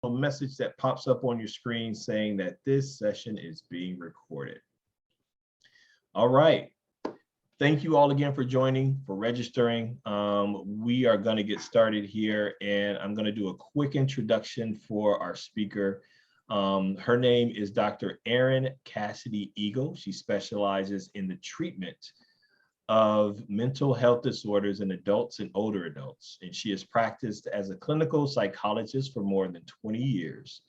a message that pops up on your screen saying that this session is being recorded. All right. Thank you all again for joining, for registering. We are going to get started here, and I'm going to do a quick introduction for our speaker. Her name is Dr. Erin Cassidy Eagle. She specializes in the treatment of mental health disorders in adults and older adults, and she has practiced as a clinical psychologist for more than 20 years.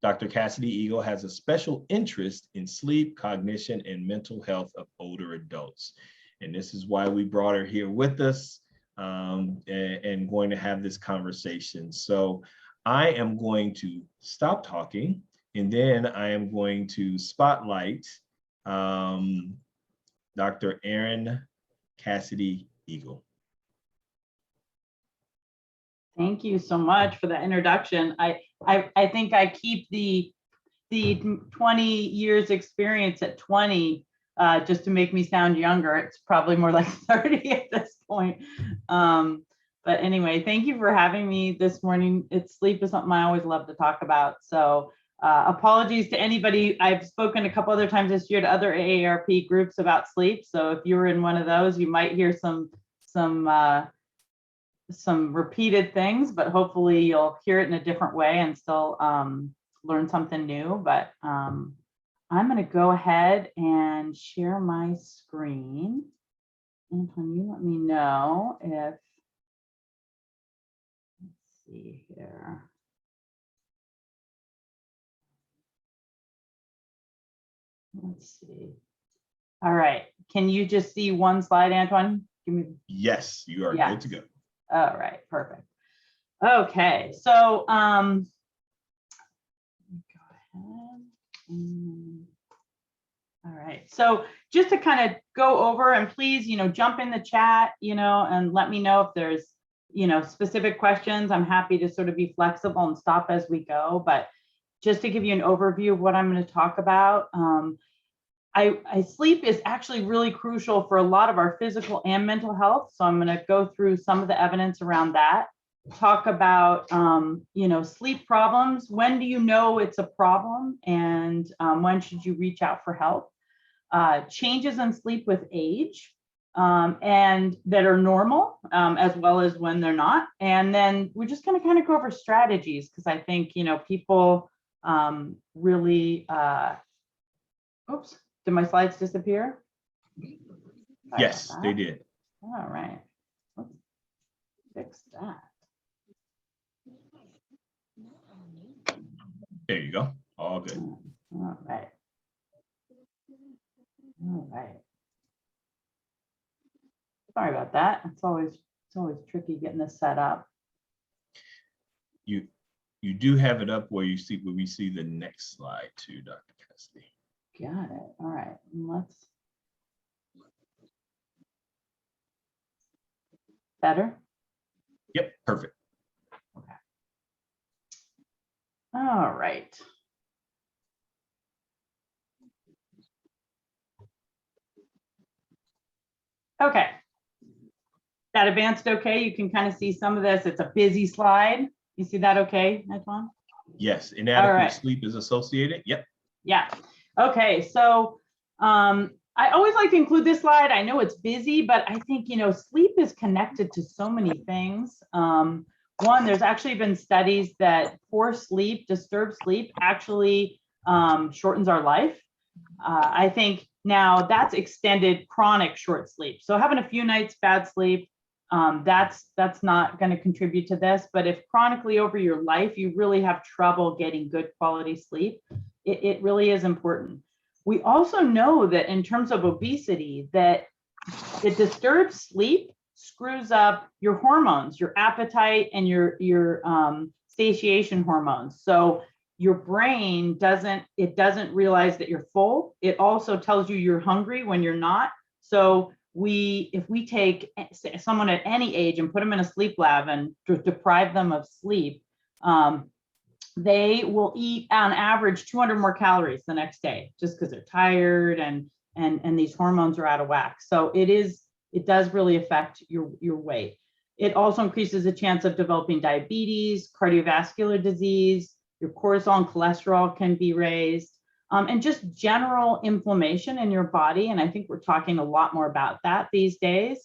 Dr. Cassidy Eagle has a special interest in sleep, cognition, and mental health of older adults. And this is why we brought her here with us and going to have this conversation. So I am going to stop talking, and then I am going to spotlight Dr. Erin Cassidy Eagle. Thank you so much for that introduction. I think I keep the 20 years experience at 20 just to make me sound younger. It's probably more like 30 at this point. But anyway, thank you for having me this morning. Sleep is something I always love to talk about. So apologies to anybody. I've spoken a couple other times this year to other AARP groups about sleep. So if you were in one of those, you might hear some repeated things, but hopefully you'll hear it in a different way and still learn something new. But I'm going to go ahead and share my screen. Anton, you let me know if, let's see here. Let's see. All right. Can you just see one slide, Antoine? Give me. Yes, you are good to go. All right, perfect. Okay, so go ahead. All right, so just to kind of go over, and please, jump in the chat, and let me know if there's, specific questions. I'm happy to sort of be flexible and stop as we go, but just to give you an overview of what I'm going to talk about. Sleep is actually really crucial for a lot of our physical and mental health. So I'm going to go through some of the evidence around that, talk about, sleep problems. When do you know it's a problem, and when should you reach out for help? Changes in sleep with age, and that are normal, as well as when they're not. And then we're just going to kind of go over strategies, because I think, people really, oops. Did my slides disappear? Yes, they did. All right. Let's fix that. There you go. All good. All right. All right. Sorry about that. It's always tricky getting this set up. You do have it up where we see the next slide too, Dr. Cassidy. Got it. All right. Let's. Better? Yep, perfect. Okay. All right. Okay. That advanced okay? You can kind of see some of this. It's a busy slide. You see that okay, Antoine? Yes, inadequate sleep is associated. Yep. Yeah. Okay, so I always like to include this slide. I know it's busy, but I think, sleep is connected to so many things. One, there's actually been studies that poor sleep, disturbed sleep, actually shortens our life. I think now that's extended chronic short sleep. So having a few nights bad sleep, that's not going to contribute to this. But if chronically over your life, you really have trouble getting good quality sleep, it really is important. We also know that in terms of obesity, that the disturbed sleep screws up your hormones, your appetite, and your satiation hormones. So your brain doesn't realize that you're full. It also tells you you're hungry when you're not. So if we take someone at any age and put them in a sleep lab and deprive them of sleep, they will eat on average 200 more calories the next day, just because they're tired and these hormones are out of whack. So it does really affect your weight. It also increases the chance of developing diabetes, cardiovascular disease, your cortisol and cholesterol can be raised, and just general inflammation in your body. And I think we're talking a lot more about that these days.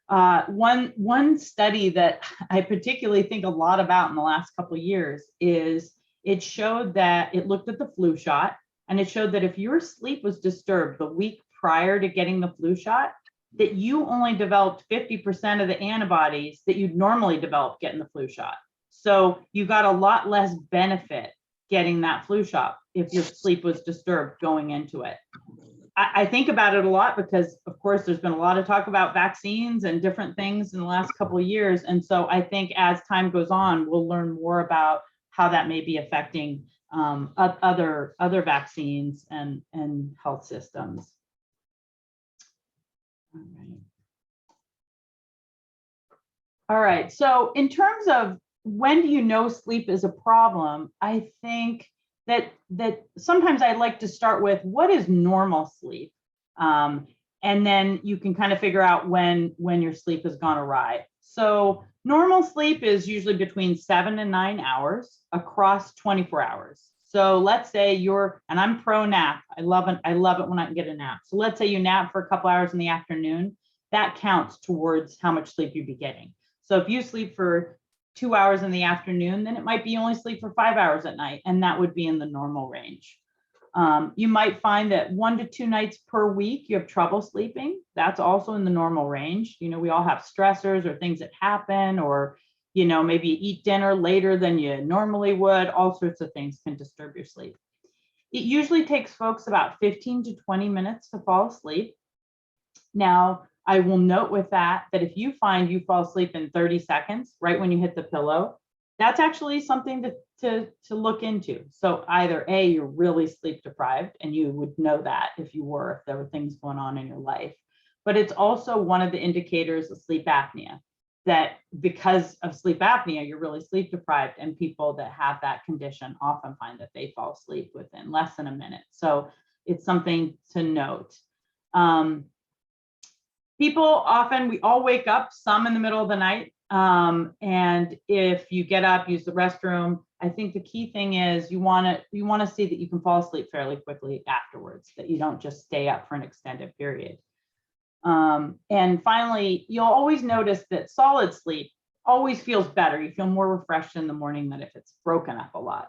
One study that I particularly think a lot about in the last couple of years is it showed that it looked at the flu shot, and it showed that if your sleep was disturbed the week prior to getting the flu shot, that you only developed 50% of the antibodies that you'd normally develop getting the flu shot. So you got a lot less benefit getting that flu shot if your sleep was disturbed going into it. I think about it a lot because, of course, there's been a lot of talk about vaccines and different things in the last couple of years. And so I think as time goes on, we'll learn more about how that may be affecting other vaccines and health systems. All right. So in terms of when do you know sleep is a problem, I think that sometimes I like to start with what is normal sleep, and then you can kind of figure out when your sleep has gone awry. So normal sleep is usually between 7 and 9 hours across 24 hours. So let's say and I'm pro nap. I love it when I can get a nap. So let's say you nap for a couple hours in the afternoon. That counts towards how much sleep you'd be getting. So if you sleep for 2 hours in the afternoon, then it might be you only sleep for 5 hours at night, and that would be in the normal range. You might find that 1 to 2 nights per week you have trouble sleeping. That's also in the normal range. We all have stressors or things that happen, or maybe you eat dinner later than you normally would. All sorts of things can disturb your sleep. It usually takes folks about 15 to 20 minutes to fall asleep. Now, I will note with that if you find you fall asleep in 30 seconds, right when you hit the pillow, that's actually something to look into. So either A, you're really sleep deprived, and you would know that if there were things going on in your life. But it's also one of the indicators of sleep apnea, that because of sleep apnea, you're really sleep deprived, and people that have that condition often find that they fall asleep within less than a minute. So it's something to note. People often, we all wake up some in the middle of the night. And if you get up, use the restroom, I think the key thing is you want to see that you can fall asleep fairly quickly afterwards, that you don't just stay up for an extended period. And finally, you'll always notice that solid sleep always feels better. You feel more refreshed in the morning than if it's broken up a lot.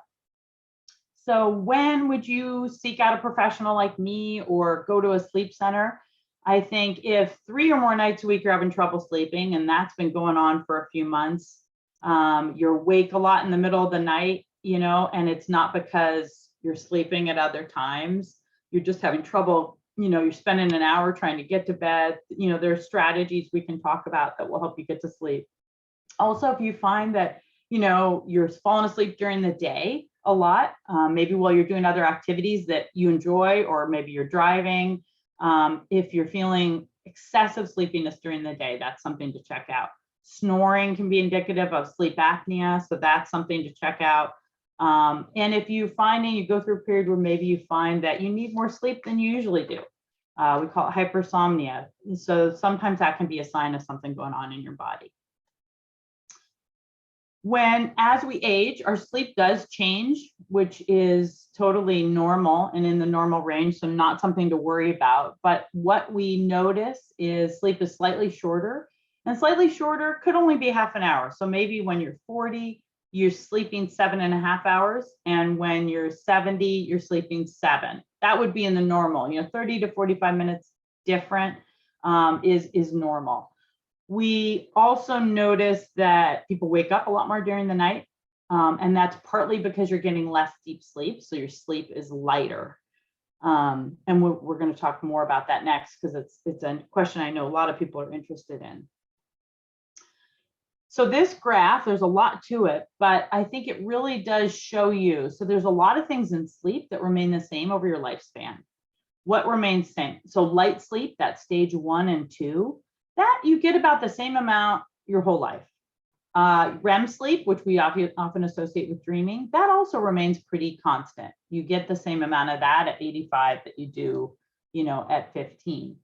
So when would you seek out a professional like me or go to a sleep center? I think if 3 or more nights a week you're having trouble sleeping, and that's been going on for a few months, you're awake a lot in the middle of the night, and it's not because you're sleeping at other times, you're just having trouble, you're spending an hour trying to get to bed. There are strategies we can talk about that will help you get to sleep. Also, if you find that, you're falling asleep during the day a lot, maybe while you're doing other activities that you enjoy, or maybe you're driving, if you're feeling excessive sleepiness during the day, that's something to check out. Snoring can be indicative of sleep apnea, so that's something to check out. And if you go through a period where maybe you find that you need more sleep than you usually do, we call it hypersomnia. So sometimes that can be a sign of something going on in your body. As we age, our sleep does change, which is totally normal and in the normal range, so not something to worry about. But what we notice is sleep is slightly shorter, and slightly shorter could only be half an hour. So maybe when you're 40, you're sleeping 7.5 hours, and when you're 70, you're sleeping 7. That would be in the normal. 30 to 45 minutes different is normal. We also notice that people wake up a lot more during the night, and that's partly because you're getting less deep sleep, so your sleep is lighter. And we're going to talk more about that next, because it's a question I know a lot of people are interested in. So this graph, there's a lot to it, but I think it really does show you. So there's a lot of things in sleep that remain the same over your lifespan. What remains the same? So light sleep, that's stage 1 and 2. That you get about the same amount your whole life. REM sleep, which we often associate with dreaming, that also remains pretty constant. You get the same amount of that at 85 that you do, at 15.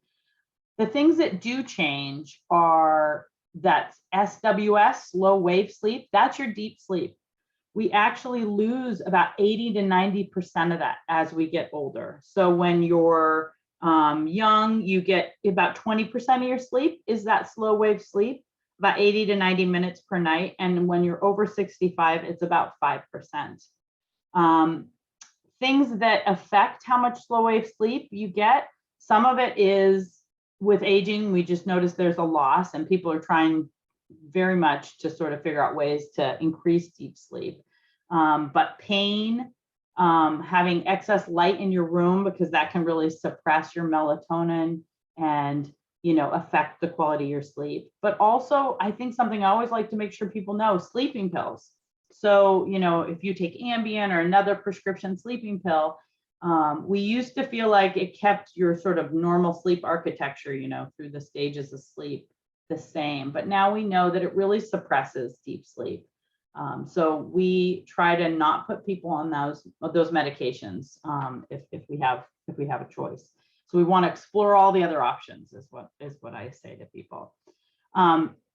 The things that do change are that SWS, low wave sleep, that's your deep sleep. we actually lose about 80 to 90% of that as we get older. So when you're young, you get about 20% of your sleep is that slow wave sleep, about 80 to 90 minutes per night. And when you're over 65, it's about 5%. Things that affect how much slow wave sleep you get, some of it is with aging, we just noticed there's a loss, and people are trying very much to sort of figure out ways to increase deep sleep. But pain, having excess light in your room, because that can really suppress your melatonin and, you know, affect the quality of your sleep. But also, I think something I always like to make sure people know, sleeping pills. So, you know, if you take Ambien or another prescription sleeping pill, we used to feel like it kept your sort of normal sleep architecture, you know, through the stages of sleep the same. But now we know that it really suppresses deep sleep. So we try to not put people on those medications if we have a choice. So we want to explore all the other options is what I say to people.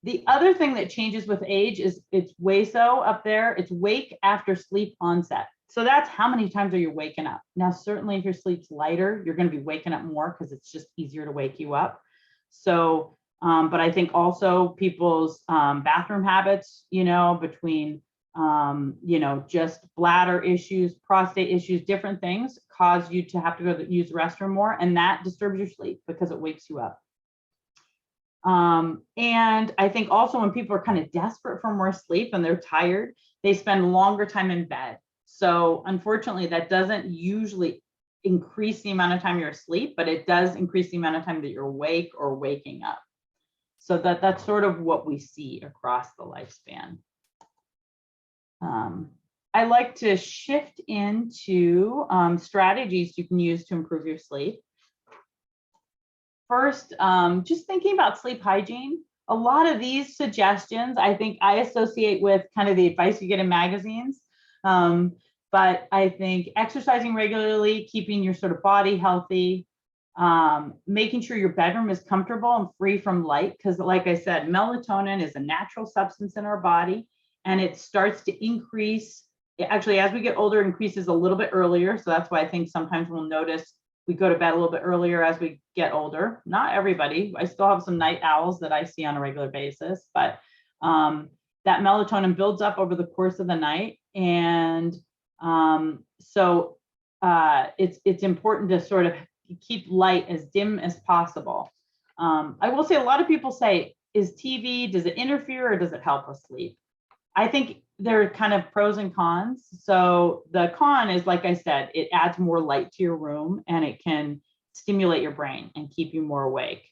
The other thing that changes with age is it's WASO up there. It's wake after sleep onset. So that's how many times are you waking up? Now, certainly if your sleep's lighter, you're going to be waking up more because it's just easier to wake you up. So, but I think also people's bathroom habits, you know, between, you know, just bladder issues, prostate issues, different things cause you to have to go use the restroom more. And that disturbs your sleep because it wakes you up. And I think also when people are kind of desperate for more sleep and they're tired, they spend longer time in bed. So unfortunately, that doesn't usually increase the amount of time you're asleep, but it does increase the amount of time that you're awake or waking up. So that's sort of what we see across the lifespan. I like to shift into strategies you can use to improve your sleep. First, just thinking about sleep hygiene. A lot of these suggestions, I think I associate with kind of the advice you get in magazines. But I think exercising regularly, keeping your sort of body healthy, making sure your bedroom is comfortable and free from light. Because like I said, melatonin is a natural substance in our body, and it starts to increase. Actually, as we get older, it increases a little bit earlier. So that's why I think sometimes we'll notice we go to bed a little bit earlier as we get older. Not everybody. I still have some night owls that I see on a regular basis, but that melatonin builds up over the course of the night. And so it's important to sort of keep light as dim as possible. I will say a lot of people say, is TV, does it interfere or does it help us sleep? I think there are kind of pros and cons. So the con is, like I said, it adds more light to your room and it can stimulate your brain and keep you more awake.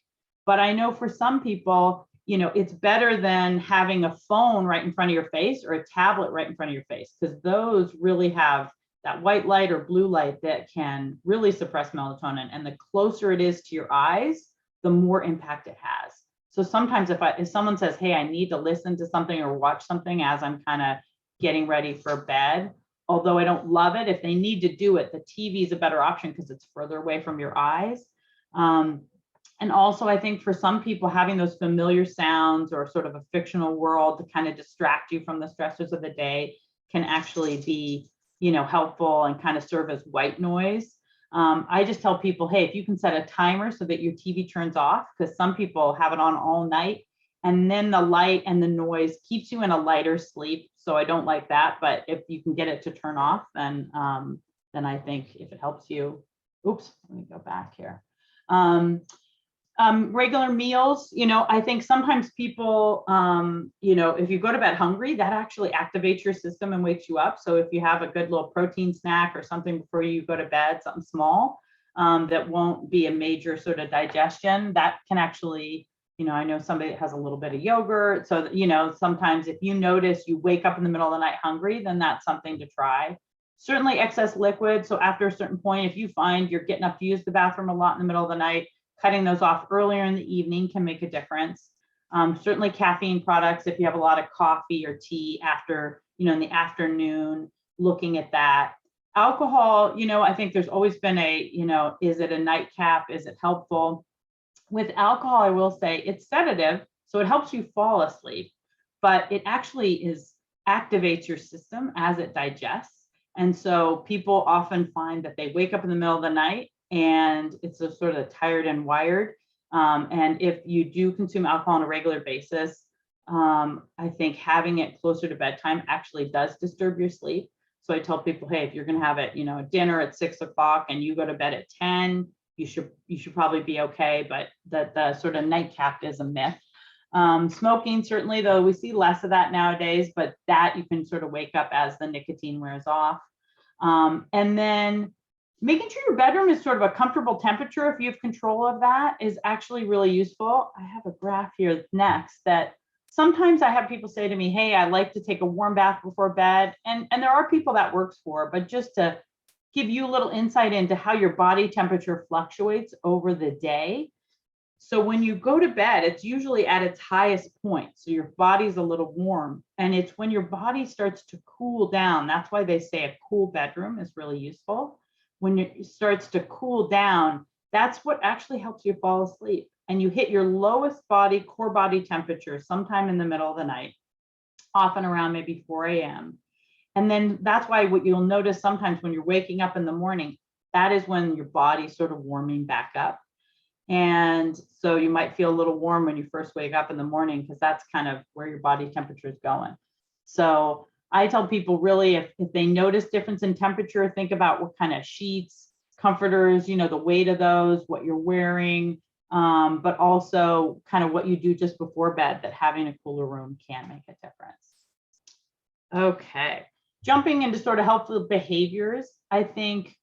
But I know for some people, you know, it's better than having a phone right in front of your face or a tablet right in front of your face, because those really have that white light or blue light that can really suppress melatonin. And the closer it is to your eyes, the more impact it has. So sometimes if someone says, hey, I need to listen to something or watch something as I'm kind of getting ready for bed, although I don't love it, if they need to do it, the TV is a better option because it's further away from your eyes. And also, I think for some people, having those familiar sounds or sort of a fictional world to kind of distract you from the stressors of the day can actually be, you know, helpful and kind of serve as white noise. I just tell people, hey, if you can set a timer so that your TV turns off, because some people have it on all night, and then the light and the noise keeps you in a lighter sleep. So I don't like that. But if you can get it to turn off, then I think if it helps you, oops, let me go back here. Regular meals, you know, I think sometimes people, you know, if you go to bed hungry, that actually activates your system and wakes you up. So if you have a good little protein snack or something before you go to bed, something small, that won't be a major sort of digestion, that can actually, you know, I know somebody that has a little bit of yogurt. So, you know, sometimes if you notice you wake up in the middle of the night hungry, then that's something to try. Certainly excess liquid. So after a certain point, if you find you're getting up to use the bathroom a lot in the middle of the night, cutting those off earlier in the evening can make a difference. Certainly caffeine products, if you have a lot of coffee or tea after, you know, in the afternoon, looking at that. Alcohol, you know, I think there's always been a, you know, is it a nightcap? Is it helpful? With alcohol, I will say it's sedative, so it helps you fall asleep, but it actually is activates your system as it digests. And so people often find that they wake up in the middle of the night and it's a sort of tired and wired. And if you do consume alcohol on a regular basis, I think having it closer to bedtime actually does disturb your sleep. So I tell people, hey, if you're going to have it, dinner at 6 o'clock and you go to bed at 10, you should probably be okay. But the sort of nightcap is a myth. Smoking, certainly, though we see less of that nowadays, but that you can sort of wake up as the nicotine wears off. And then making sure your bedroom is sort of a comfortable temperature, if you have control of that, is actually really useful. I have a graph here next that sometimes I have people say to me, hey, I like to take a warm bath before bed. And there are people that works for, but just to give you a little insight into how your body temperature fluctuates over the day. So when you go to bed, it's usually at its highest point. So your body's a little warm, and it's when your body starts to cool down. That's why they say a cool bedroom is really useful. When it starts to cool down, that's what actually helps you fall asleep. And you hit your lowest core body temperature sometime in the middle of the night, often around maybe 4 a.m. And then that's why what you'll notice sometimes when you're waking up in the morning, that is when your body's sort of warming back up. And so you might feel a little warm when you first wake up in the morning, because that's kind of where your body temperature is going. So I tell people, really, if they notice difference in temperature, think about what kind of sheets, comforters, the weight of those, what you're wearing, but also kind of what you do just before bed, that having a cooler room can make a difference. Okay, jumping into sort of helpful behaviors, I think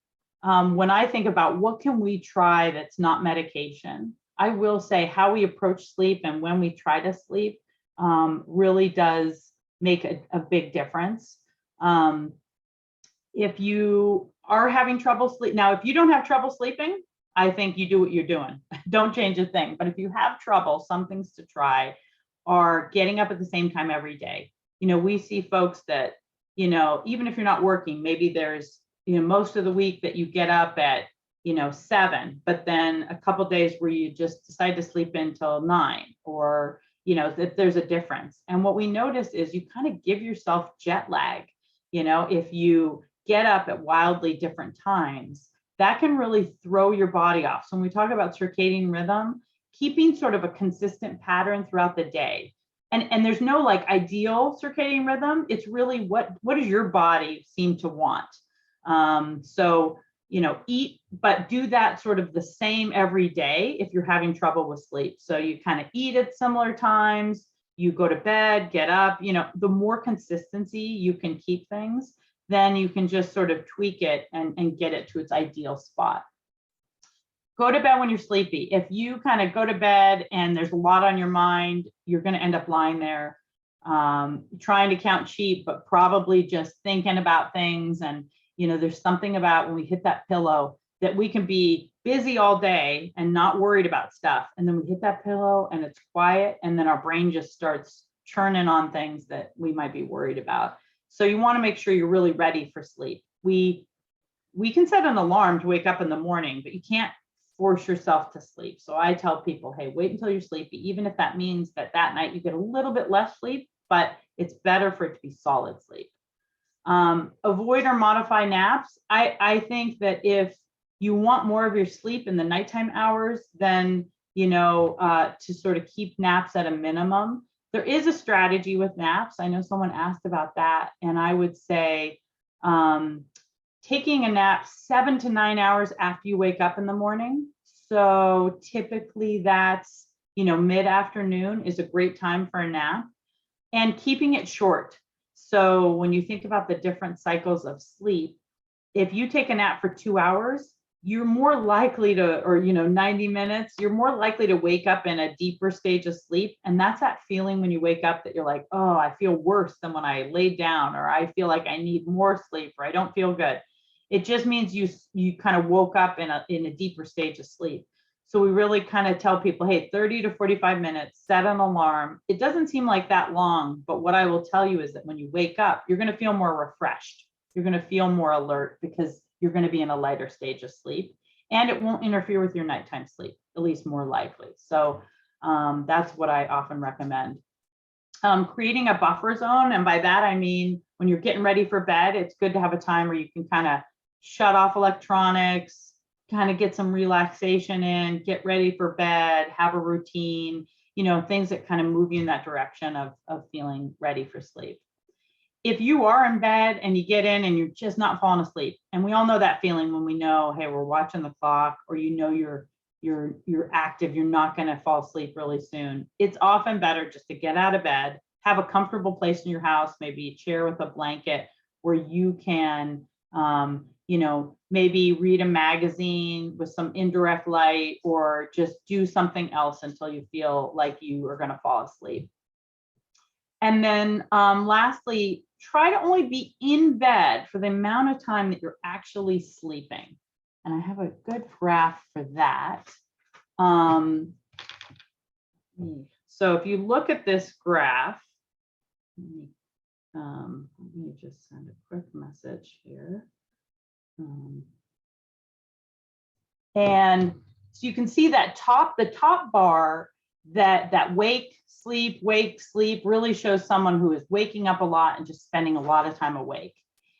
when I think about what can we try that's not medication, I will say how we approach sleep and when we try to sleep really does make a big difference. If you are having trouble sleep, now if you don't have trouble sleeping, I think you do what you're doing. Don't change a thing. But if you have trouble, some things to try are getting up at the same time every day. We see folks that, even if you're not working, maybe there's, most of the week that you get up at, 7, but then a couple days where you just decide to sleep until 9, or, that there's a difference. And what we notice is you kind of give yourself jet lag. If you get up at wildly different times, that can really throw your body off. So when we talk about circadian rhythm, keeping sort of a consistent pattern throughout the day. And there's no ideal circadian rhythm. It's really what does your body seem to want? So, eat, but do that sort of the same every day if you're having trouble with sleep. So you kind of eat at similar times, you go to bed, get up, the more consistency you can keep things, then you can just sort of tweak it and get it to its ideal spot. Go to bed when you're sleepy. If you kind of go to bed and there's a lot on your mind, you're going to end up lying there trying to count sheep, but probably just thinking about things. And, there's something about when we hit that pillow that we can be busy all day and not worried about stuff. And then we hit that pillow and it's quiet. And then our brain just starts churning on things that we might be worried about. So you want to make sure you're really ready for sleep. We can set an alarm to wake up in the morning, but you can't force yourself to sleep. So I tell people, hey, wait until you're sleepy, even if that means that night you get a little bit less sleep, but it's better for it to be solid sleep. Avoid or modify naps. I think that if you want more of your sleep in the nighttime hours, then, to sort of keep naps at a minimum. There is a strategy with naps. I know someone asked about that. And I would say taking a nap 7 to 9 hours after you wake up in the morning. So typically that's, mid-afternoon is a great time for a nap, and keeping it short. So when you think about the different cycles of sleep, if you take a nap for 2 hours, you're more likely to, or 90 minutes, you're more likely to wake up in a deeper stage of sleep. And that's that feeling when you wake up that you're like, oh, I feel worse than when I laid down, or I feel like I need more sleep, or I don't feel good. It just means you kind of woke up in a deeper stage of sleep. So we really kind of tell people, hey, 30 to 45 minutes, set an alarm. It doesn't seem like that long, but what I will tell you is that when you wake up, you're going to feel more refreshed. You're going to feel more alert because you're going to be in a lighter stage of sleep, and it won't interfere with your nighttime sleep, at least more likely. So that's what I often recommend. creating a buffer zone. And by that, I mean, when you're getting ready for bed, it's good to have a time where you can kind of shut off electronics, kind of get some relaxation in, get ready for bed, have a routine, you know, things that kind of move you in that direction of feeling ready for sleep. If you are in bed and you get in and you're just not falling asleep, and we all know that feeling when we know, hey, we're watching the clock, or you know you're active, you're not going to fall asleep really soon. It's often better just to get out of bed, have a comfortable place in your house, maybe a chair with a blanket where you can, you know, maybe read a magazine with some indirect light, or just do something else until you feel like you are going to fall asleep. And then lastly, try to only be in bed for the amount of time that you're actually sleeping. And I have a good graph for that. So if you look at this graph, let me just send a quick message here. And so you can see that the top bar, that wake, sleep really shows someone who is waking up a lot and just spending a lot of time awake.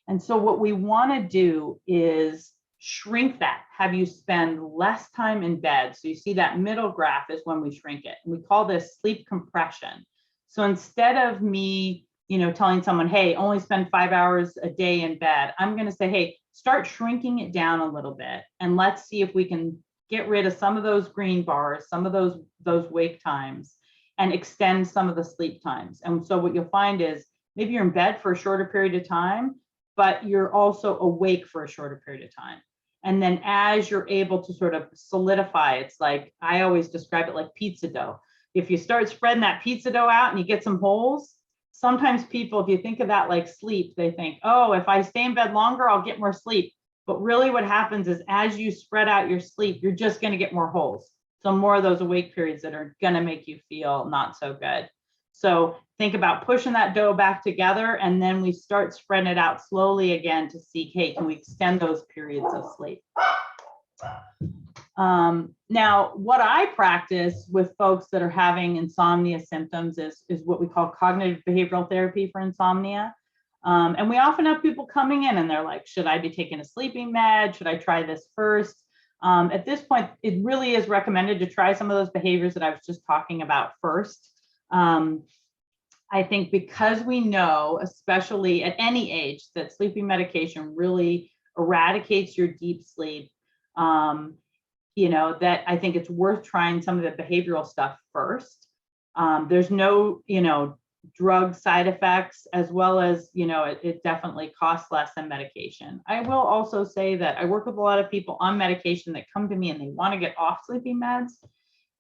And so what we want to do is shrink that, have you spend less time in bed. So you see that middle graph is when we shrink it. And we call this sleep compression. So instead of me, you know, telling someone, hey, only spend 5 hours a day in bed, I'm going to say, hey, start shrinking it down a little bit. And let's see if we can get rid of some of those green bars, some of those wake times, and extend some of the sleep times. And so what you'll find is maybe you're in bed for a shorter period of time, but you're also awake for a shorter period of time. And then as you're able to sort of solidify, it's like, I always describe it like pizza dough. If you start spreading that pizza dough out and you get some holes, sometimes people, if you think of that like sleep, they think, oh, if I stay in bed longer, I'll get more sleep. But really what happens is as you spread out your sleep, you're just going to get more holes. So more of those awake periods that are going to make you feel not so good. So think about pushing that dough back together, and then we start spreading it out slowly again to see, hey, can we extend those periods of sleep? Now, what I practice with folks that are having insomnia symptoms is what we call cognitive behavioral therapy for insomnia. And we often have people coming in and they're like, should I be taking a sleeping med? Should I try this first? At this point, it really is recommended to try some of those behaviors that I was just talking about first. I think because we know, especially at any age, that sleeping medication really eradicates your deep sleep, you know, that I think it's worth trying some of the behavioral stuff first. There's no, you know, drug side effects, as well as, you know, it definitely costs less than medication. I will also say that I work with a lot of people on medication that come to me and they want to get off sleeping meds.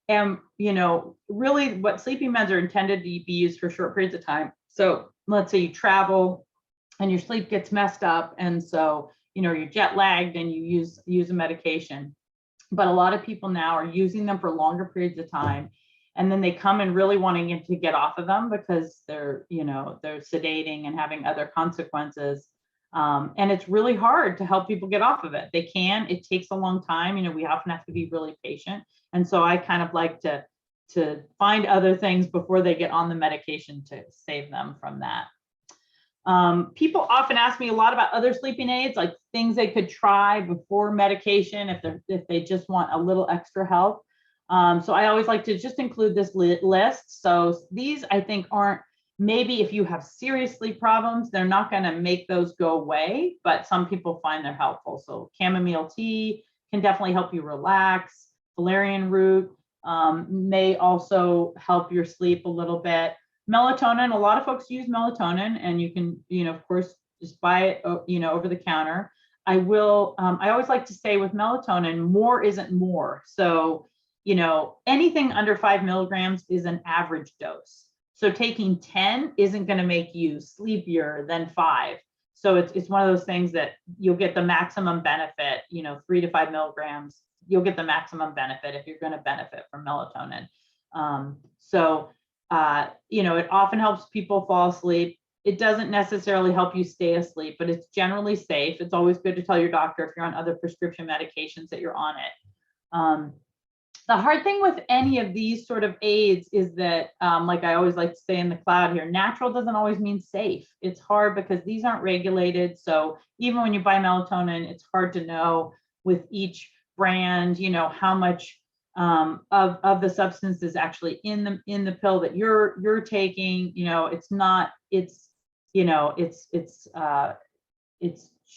And, you know, really what sleeping meds are intended to be used for short periods of time. So let's say you travel and your sleep gets messed up. And so, you know, you're jet lagged and you use a medication. But a lot of people now are using them for longer periods of time. And then they come in really wanting to get off of them because they're, you know, they're sedating and having other consequences. And it's really hard to help people get off of it. They can, it takes a long time. You know, we often have to be really patient. And so I kind of like to find other things before they get on the medication to save them from that. People often ask me a lot about other sleeping aids, like things they could try before medication if they just want a little extra help. So I always like to just include this list. So these, I think, aren't, maybe if you have serious sleep problems, they're not going to make those go away, but some people find they're helpful. So chamomile tea can definitely help you relax. Valerian root may also help your sleep a little bit. Melatonin, a lot of folks use melatonin, and you can, you know, of course, just buy it, you know, over the counter. I always like to say with melatonin, more isn't more. So, you know, anything under 5 milligrams is an average dose. So taking 10 isn't going to make you sleepier than 5. So it's one of those things that you'll get the maximum benefit, you know, 3 to 5 milligrams, you'll get the maximum benefit if you're going to benefit from melatonin. You know, it often helps people fall asleep. It doesn't necessarily help you stay asleep, but it's generally safe. It's always good to tell your doctor if you're on other prescription medications that you're on it. The hard thing with any of these sort of aids is that, like I always like to say in the cloud here, natural doesn't always mean safe. It's hard because these aren't regulated. So even when you buy melatonin, it's hard to know with each brand, you know, how much of the substance is actually in the pill that you're taking. You know, it's not, it's, you know, it's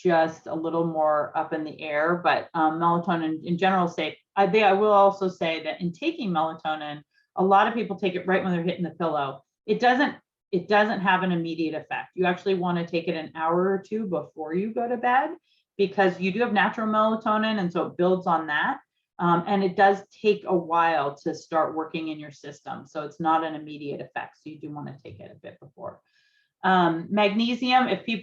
just a little more up in the air, but melatonin in general is safe. I will also say that in taking melatonin, a lot of people take it right when they're hitting the pillow. It doesn't have an immediate effect. You actually want to take it an hour or two before you go to bed, because you do have natural melatonin, and so it builds on that. And it does take a while to start working in your system. So it's not an immediate effect. So you do want to take it a bit before. Magnesium, if you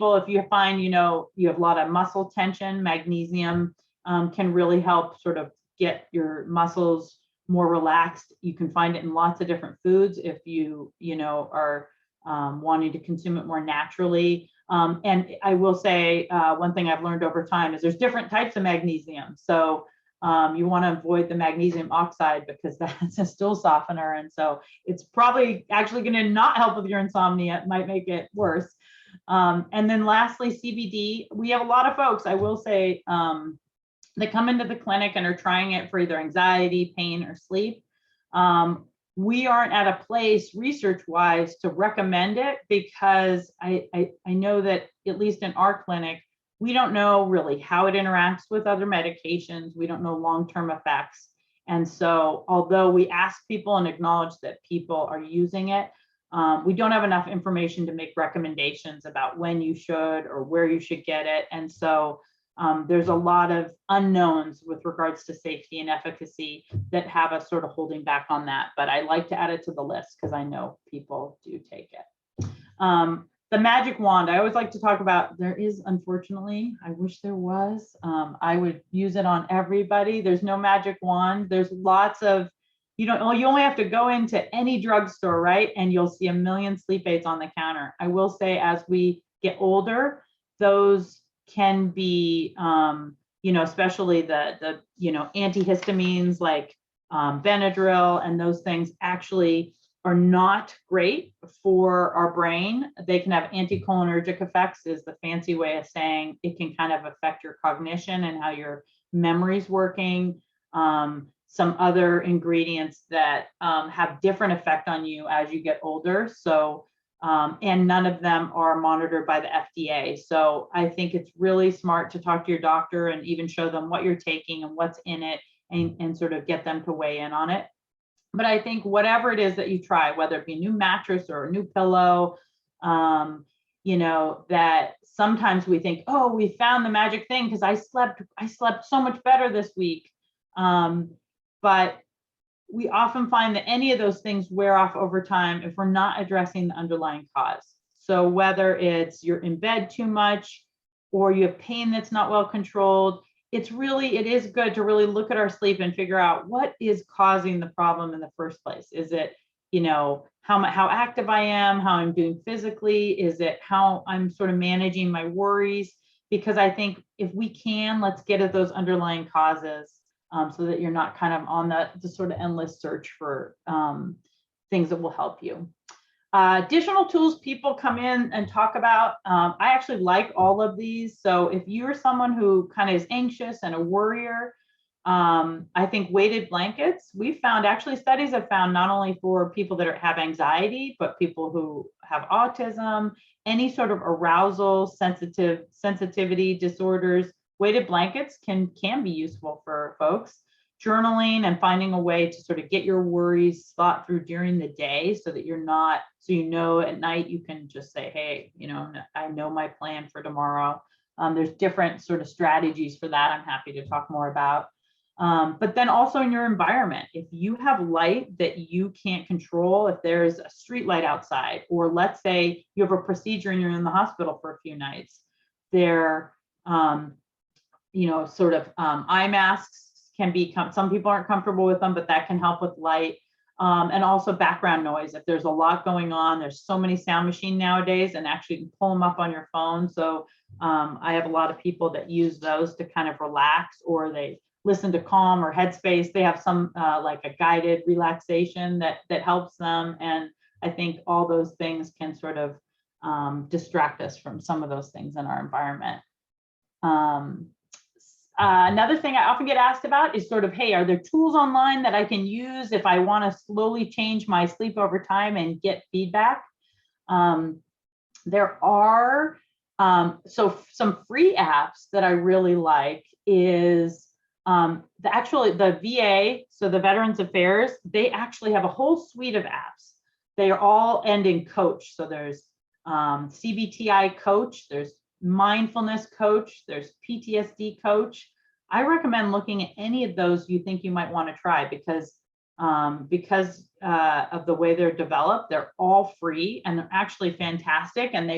find, you know, you have a lot of muscle tension, magnesium can really help sort of get your muscles more relaxed. You can find it in lots of different foods if you know, are wanting to consume it more naturally. And I will say one thing I've learned over time is there's different types of magnesium. So you want to avoid the magnesium oxide because that's a stool softener. And so it's probably actually going to not help with your insomnia. It might make it worse. And then lastly, CBD. We have a lot of folks, I will say, that come into the clinic and are trying it for either anxiety, pain, or sleep. We aren't at a place research-wise to recommend it because I know that at least in our clinic, we don't know really how it interacts with other medications. We don't know long-term effects. And so although we ask people and acknowledge that people are using it, we don't have enough information to make recommendations about when you should or where you should get it. And so there's a lot of unknowns with regards to safety and efficacy that have us sort of holding back on that. But I like to add it to the list because I know people do take it. The magic wand, I always like to talk about. There is, unfortunately, I wish there was. I would use it on everybody. There's no magic wand. There's lots of, you only have to go into any drugstore, right? And you'll see a million sleep aids on the counter. I will say as we get older, those can be, especially the antihistamines like Benadryl and those things actually are not great for our brain. They can have anticholinergic effects, is the fancy way of saying it can kind of affect your cognition and how your memory's working. Some other ingredients that have different effect on you as you get older. So, and none of them are monitored by the FDA. So I think it's really smart to talk to your doctor and even show them what you're taking and what's in it and sort of get them to weigh in on it. But I think whatever it is that you try, whether it be a new mattress or a new pillow, that sometimes we think, oh, we found the magic thing because I slept so much better this week. But we often find that any of those things wear off over time if we're not addressing the underlying cause. So whether it's you're in bed too much or you have pain that's not well controlled, it is good to really look at our sleep and figure out what is causing the problem in the first place. Is it, how active I am, how I'm doing physically? Is it how I'm sort of managing my worries? Because I think if we can, let's get at those underlying causes so that you're not kind of on the sort of endless search for things that will help you. Additional tools people come in and talk about. I actually like all of these. So if you're someone who kind of is anxious and a worrier, I think weighted blankets, studies have found not only for people that have anxiety, but people who have autism, any sort of arousal, sensitivity disorders, weighted blankets can be useful for folks. Journaling and finding a way to sort of get your worries thought through during the day so that at night you can just say, hey, I know my plan for tomorrow. There's different sort of strategies for that. I'm happy to talk more about. But then also in your environment, if you have light that you can't control, if there's a street light outside, or let's say you have a procedure and you're in the hospital for a few nights, eye masks can be, some people aren't comfortable with them, but that can help with light. And also background noise. If there's a lot going on, there's so many sound machines nowadays, and actually you can pull them up on your phone. So I have a lot of people that use those to kind of relax, or they listen to Calm or Headspace. They have some like a guided relaxation that helps them. And I think all those things can sort of distract us from some of those things in our environment. Another thing I often get asked about is sort of, hey, are there tools online that I can use if I want to slowly change my sleep over time and get feedback? There are so some free apps that I really like is the VA, so the Veterans Affairs, they actually have a whole suite of apps. They are all end in coach. So there's CBTI coach, there's mindfulness coach, there's PTSD coach. I recommend looking at any of those you think you might want to try because of the way they're developed. They're all free and they're actually fantastic, and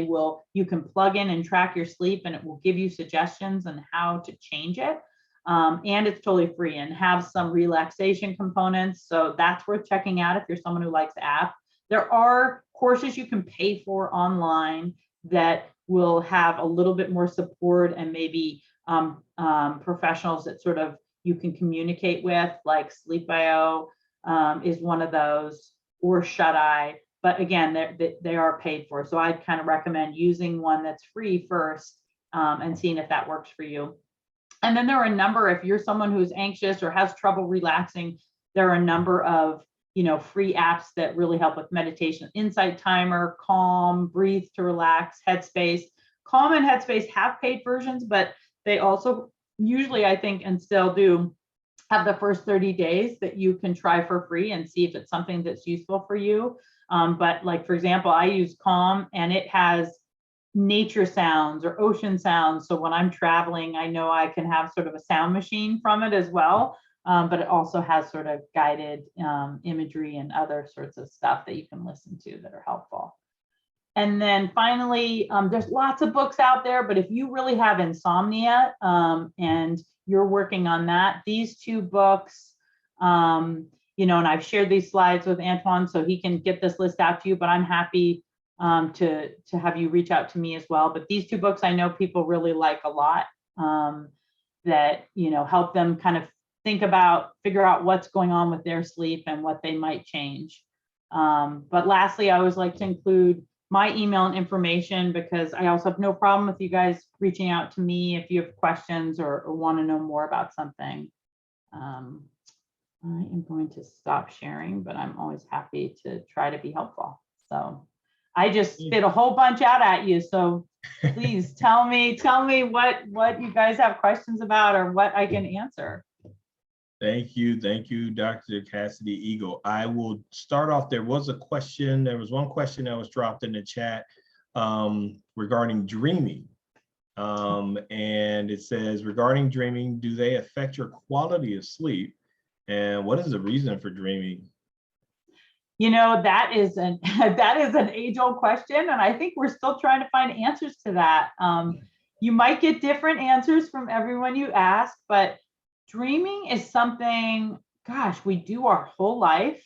you can plug in and track your sleep, and it will give you suggestions on how to change it. And it's totally free and have some relaxation components. So that's worth checking out if you're someone who likes app. There are courses you can pay for online that will have a little bit more support and maybe professionals that sort of you can communicate with, like Sleep.io is one of those, or Shut Eye. But again, they are paid for. So I'd kind of recommend using one that's free first and seeing if that works for you. And then there are a number, if you're someone who's anxious or has trouble relaxing, there are a number of free apps that really help with meditation. Insight Timer, Calm, Breathe to Relax, Headspace. Calm and Headspace have paid versions, but they also usually, I think, and still do, have the first 30 days that you can try for free and see if it's something that's useful for you. But like, for example, I use Calm and it has nature sounds or ocean sounds. So when I'm traveling, I know I can have sort of a sound machine from it as well. But it also has sort of guided imagery and other sorts of stuff that you can listen to that are helpful. And then finally, there's lots of books out there, but if you really have insomnia and you're working on that, these two books, and I've shared these slides with Antoine so he can get this list out to you, but I'm happy to have you reach out to me as well. But these two books I know people really like a lot that, help them kind of figure out what's going on with their sleep and what they might change. But lastly, I always like to include my email and information because I also have no problem with you guys reaching out to me if you have questions or want to know more about something. I am going to stop sharing, but I'm always happy to try to be helpful. So I just spit a whole bunch out at you. So please tell me what you guys have questions about or what I can answer. Thank you, Dr. Cassidy Eagle. I will start off. There was one question that was dropped in the chat regarding dreaming. And it says, regarding dreaming, do they affect your quality of sleep? And what is the reason for dreaming? That is an age-old question, and I think we're still trying to find answers to that. You might get different answers from everyone you ask, but dreaming is something, we do our whole life.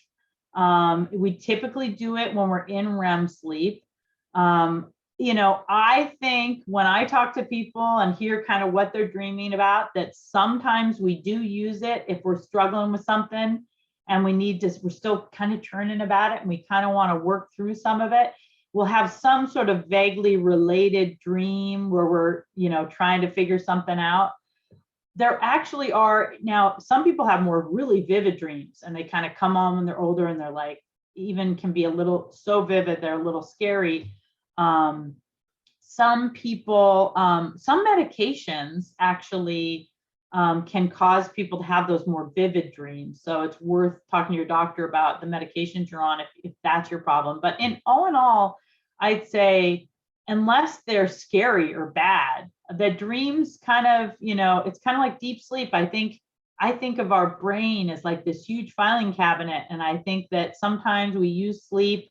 We typically do it when we're in REM sleep. I think when I talk to people and hear kind of what they're dreaming about, that sometimes we do use it if we're struggling with something and we're still kind of churning about it and we kind of want to work through some of it. We'll have some sort of vaguely related dream where we're, trying to figure something out. There actually are, now some people have more really vivid dreams and they kind of come on when they're older and they're like, even can be a little so vivid, they're a little scary. Some people, some medications actually can cause people to have those more vivid dreams. So it's worth talking to your doctor about the medications you're on if that's your problem. But in all, I'd say, unless they're scary or bad, the dreams kind of, it's kind of like deep sleep. I think of our brain as like this huge filing cabinet. And I think that sometimes we use sleep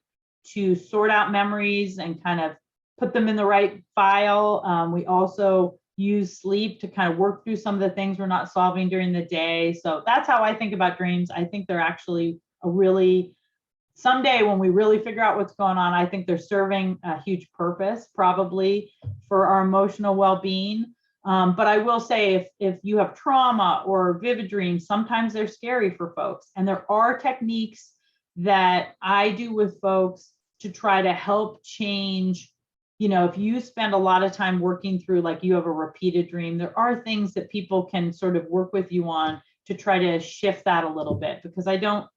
to sort out memories and kind of put them in the right file. We also use sleep to kind of work through some of the things we're not solving during the day. So that's how I think about dreams. I think they're actually someday when we really figure out what's going on, I think they're serving a huge purpose probably for our emotional well-being. But I will say if you have trauma or vivid dreams, sometimes they're scary for folks. And there are techniques that I do with folks to try to help change. If you spend a lot of time working through, like you have a repeated dream, there are things that people can sort of work with you on to try to shift that a little bit, because I don't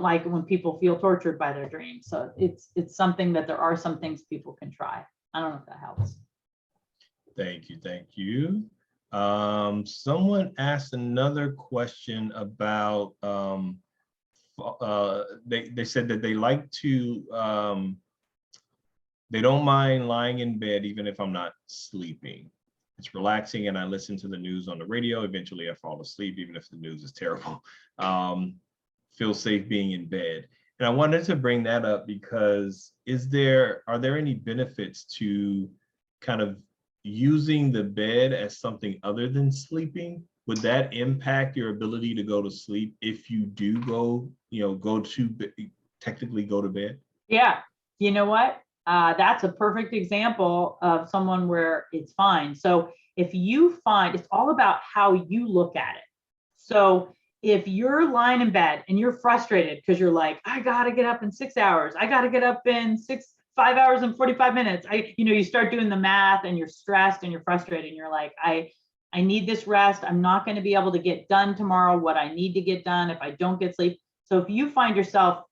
like it when people feel tortured by their dreams. So it's something that there are some things people can try. I don't know if that helps. Thank you. Someone asked another question about, they said that they like to, they don't mind lying in bed even if I'm not sleeping. It's relaxing and I listen to the news on the radio. Eventually I fall asleep even if the news is terrible. Feel safe being in bed. And I wanted to bring that up because are there any benefits to kind of using the bed as something other than sleeping? Would that impact your ability to go to sleep if you do technically go to bed? Yeah, you know what? That's a perfect example of someone where it's fine. So if you find, it's all about how you look at it. So if you're lying in bed and you're frustrated because you're like, I gotta get up in 6 hours, I gotta get up in 5 hours and 45 minutes. You start doing the math and you're stressed and you're frustrated and you're like, I need this rest. I'm not going to be able to get done tomorrow what I need to get done if I don't get sleep. So if you find yourself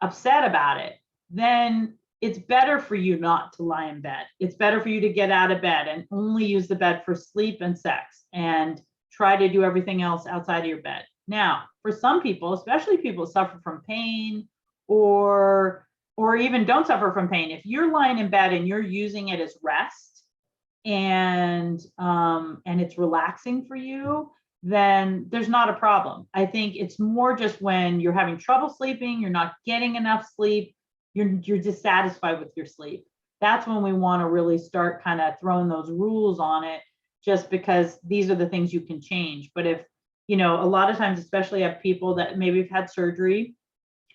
upset about it, then it's better for you not to lie in bed. It's better for you to get out of bed and only use the bed for sleep and sex and try to do everything else outside of your bed. Now, for some people, especially people who suffer from pain or even don't suffer from pain, if you're lying in bed and you're using it as rest and it's relaxing for you, then there's not a problem. I think it's more just when you're having trouble sleeping, you're not getting enough sleep, you're dissatisfied with your sleep. That's when we want to really start kind of throwing those rules on it, just because these are the things you can change. But if, a lot of times, especially have people that maybe have had surgery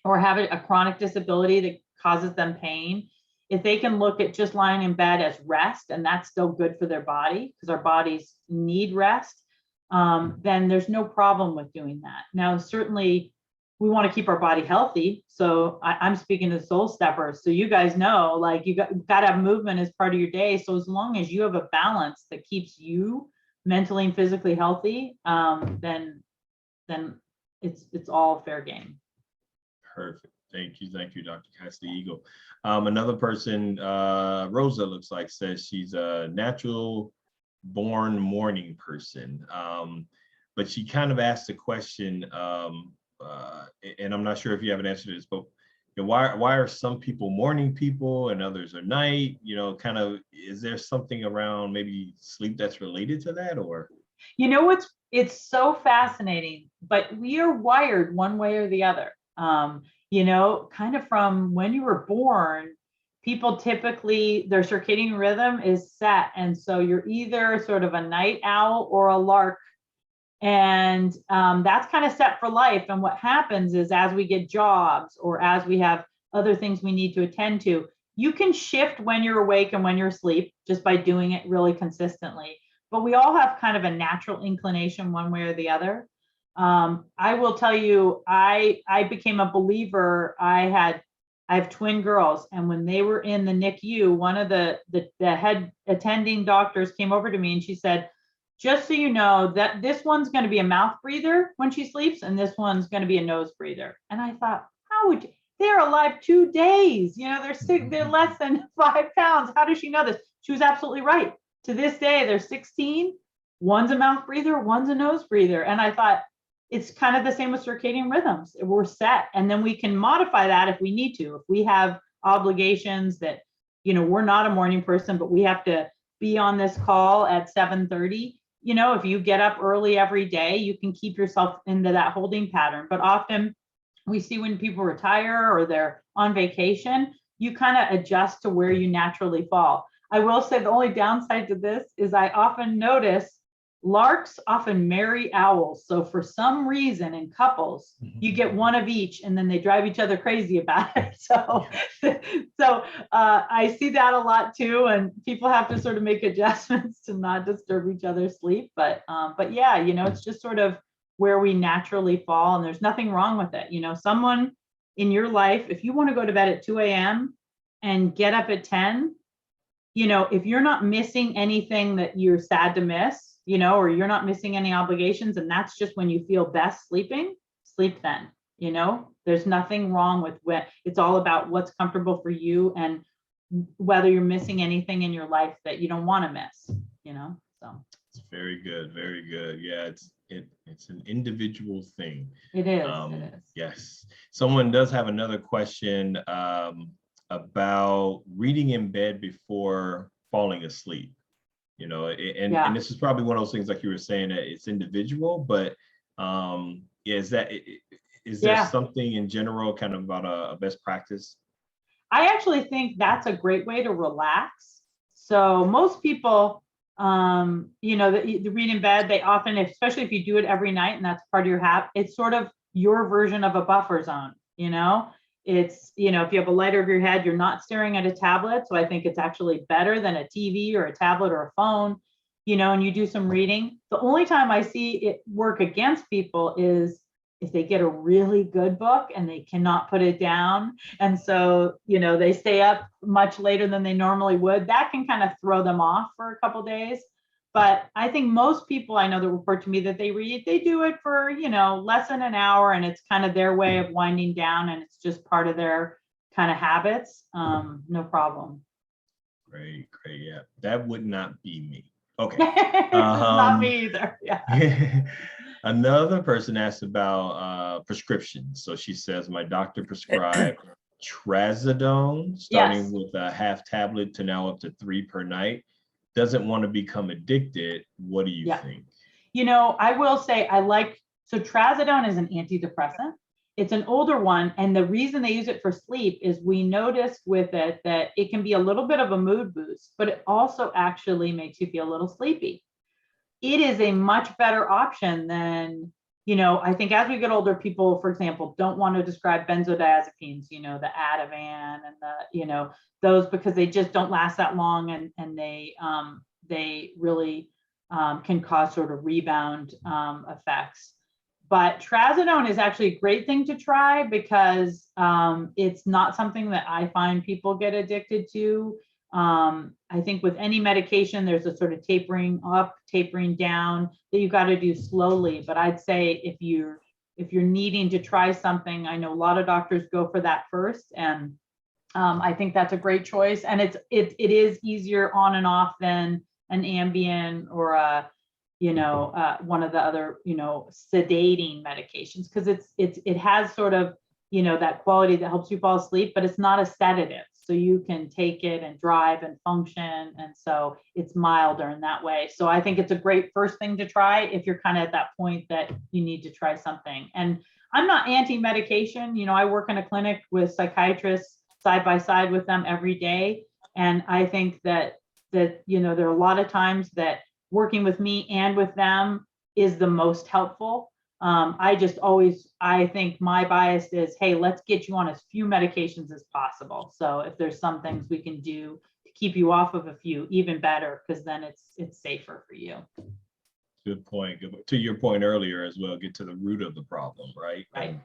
or have a chronic disability that causes them pain, if they can look at just lying in bed as rest, and that's still good for their body because our bodies need rest, then there's no problem with doing that. Now, certainly we want to keep our body healthy. So I'm speaking to soul steppers. So you guys know, like you've got to have movement as part of your day. So as long as you have a balance that keeps you mentally and physically healthy, then it's all fair game. Perfect. Thank you, Dr. Cassidy Eagle. Another person, Rosa looks like, says she's a natural born morning person. But she kind of asked the question, and I'm not sure if you have an answer to this, but why are some people morning people and others are night? Kind of, is there something around maybe sleep that's related to that, or? It's so fascinating, but we are wired one way or the other. Kind of from when you were born, people typically, their circadian rhythm is set. And so you're either sort of a night owl or a lark. And that's kind of set for life. And what happens is as we get jobs or as we have other things we need to attend to, you can shift when you're awake and when you're asleep just by doing it really consistently. But we all have kind of a natural inclination one way or the other. I will tell you, I became a believer. I have twin girls, and when they were in the NICU, one of the head attending doctors came over to me and she said, just so you know that this one's going to be a mouth breather when she sleeps, and this one's going to be a nose breather. And I thought, how would you? They're alive 2 days. They're less than 5 pounds. How does she know this? She was absolutely right. To this day, they're 16. One's a mouth breather, one's a nose breather. And I thought, it's kind of the same with circadian rhythms. We're set, and then we can modify that if we need to. If we have obligations that, we're not a morning person, but we have to be on this call at 7:30. If you get up early every day, you can keep yourself into that holding pattern. But often we see when people retire or they're on vacation, you kind of adjust to where you naturally fall. I will say the only downside to this is I often notice larks often marry owls. So for some reason in couples, you get one of each and then they drive each other crazy about it. So, I see that a lot too. And people have to sort of make adjustments to not disturb each other's sleep. But yeah, it's just sort of where we naturally fall, and there's nothing wrong with it. Someone in your life, if you want to go to bed at 2 a.m. and get up at 10, if you're not missing anything that you're sad to miss, or you're not missing any obligations, and that's just when you feel best sleeping, sleep then. There's nothing wrong with when it's all about what's comfortable for you and whether you're missing anything in your life that you don't want to miss, so. It's very good. Very good. Yeah, it's an individual thing. It is. Yes. Someone does have another question about reading in bed before falling asleep. And this is probably one of those things, like you were saying, that it's individual, but is there something in general kind of about a best practice? I actually think that's a great way to relax. So most people, the read in bed, they often, especially if you do it every night and that's part of your habit, it's sort of your version of a buffer zone. It's, if you have a light over your head, you're not staring at a tablet. So I think it's actually better than a TV or a tablet or a phone, and you do some reading. The only time I see it work against people is if they get a really good book and they cannot put it down. And so, they stay up much later than they normally would. That can kind of throw them off for a couple of days. But I think most people I know that report to me that they read, they do it for, less than an hour, and it's kind of their way of winding down, and it's just part of their kind of habits. No problem. Great. Yeah, that would not be me. Okay. Not me either. Yeah. Another person asked about prescriptions. So she says, my doctor prescribed Trazadone, starting with a half tablet to now up to 3 per night. Doesn't want to become addicted. What do you think? I will say so Trazadone is an antidepressant. It's an older one. And the reason they use it for sleep is we noticed with it that it can be a little bit of a mood boost, but it also actually makes you feel a little sleepy. It is a much better option than, I think as we get older, people, for example, don't want to describe benzodiazepines, the Ativan and those, because they just don't last that long, and they really can cause sort of rebound effects. But Trazadone is actually a great thing to try because it's not something that I find people get addicted to. I think with any medication, there's a sort of tapering up, tapering down that you got to do slowly. But I'd say if you're needing to try something, I know a lot of doctors go for that first, and I think that's a great choice. And it is easier on and off than an Ambien or one of the other sedating medications, because it has sort of that quality that helps you fall asleep, but it's not a sedative. So you can take it and drive and function. And so it's milder in that way. So I think it's a great first thing to try if you're kind of at that point that you need to try something. And I'm not anti-medication. I work in a clinic with psychiatrists side by side with them every day. And I think that there are a lot of times that working with me and with them is the most helpful. I think my bias is, hey, let's get you on as few medications as possible. So if there's some things we can do to keep you off of a few, even better, because then it's safer for you. Good point. To your point earlier as well, get to the root of the problem, right? Right. And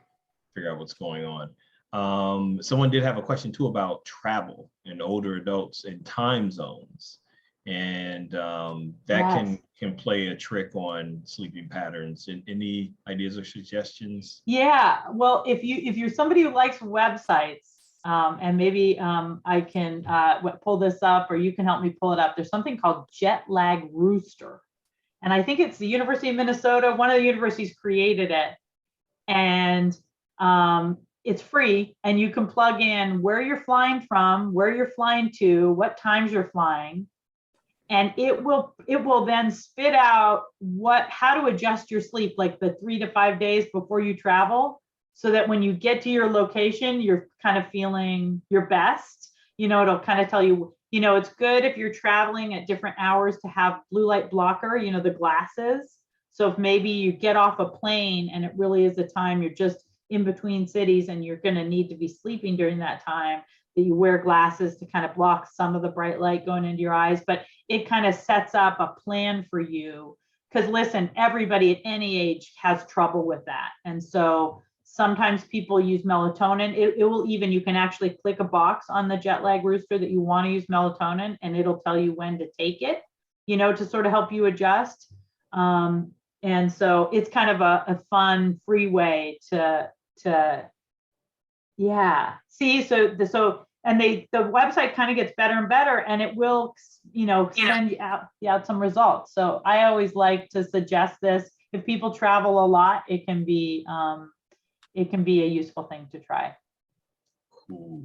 figure out what's going on. Someone did have a question too about travel and older adults in time zones. And that can play a trick on sleeping patterns. And any ideas or suggestions? Yeah, well, if you're somebody who likes websites, and maybe I can pull this up, or you can help me pull it up. There's something called Jetlag Rooster, and I think it's the University of Minnesota. One of the universities created it, and it's free, and you can plug in where you're flying from, where you're flying to, what times you're flying. And it will then spit out how to adjust your sleep, like the 3 to 5 days before you travel, so that when you get to your location, you're kind of feeling your best. It'll kind of tell you it's good if you're traveling at different hours to have blue light blocker, the glasses. So if maybe you get off a plane and it really is the time you're just in between cities and you're going to need to be sleeping during that time, that you wear glasses to kind of block some of the bright light going into your eyes, but it kind of sets up a plan for you. Because listen, everybody at any age has trouble with that. And so sometimes people use melatonin. It will even, you can actually click a box on the Jetlag Rooster that you want to use melatonin, and it'll tell you when to take it, to sort of help you adjust. And so it's kind of a fun, free way to yeah. See, and the website kind of gets better and better, and it will, send you out some results. So I always like to suggest this. If people travel a lot, it can be a useful thing to try. Cool.